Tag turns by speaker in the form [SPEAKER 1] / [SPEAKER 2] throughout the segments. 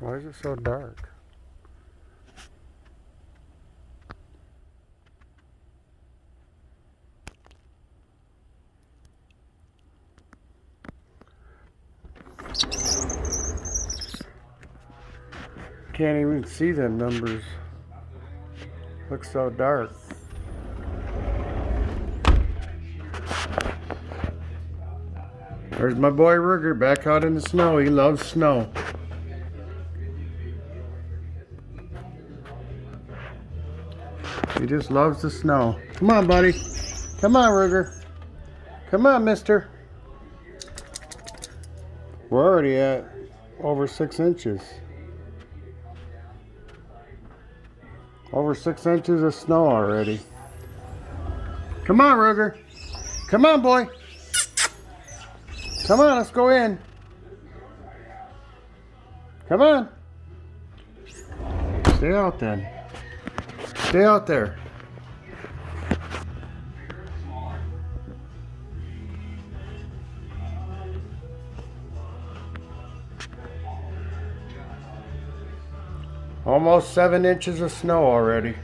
[SPEAKER 1] Why is it so dark? Can't even see them numbers. Looks so dark. There's my boy Ruger back out in the snow. He loves snow. He just loves the snow. Come on, buddy. Come on, Ruger. Come on, mister. We're already at over 6 inches. Over 6 inches of snow already. Come on, Ruger. Come on, boy. Come on, let's go in. Come on. Stay out then. Stay out there. Almost 7 inches of snow already.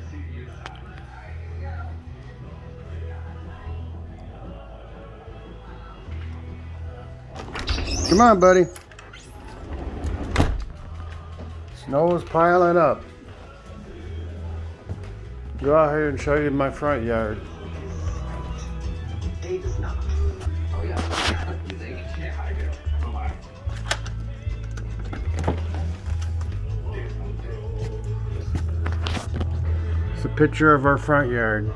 [SPEAKER 1] Come on, buddy. Snow is piling up. Go out here and show you my front yard. It's a picture of our front yard.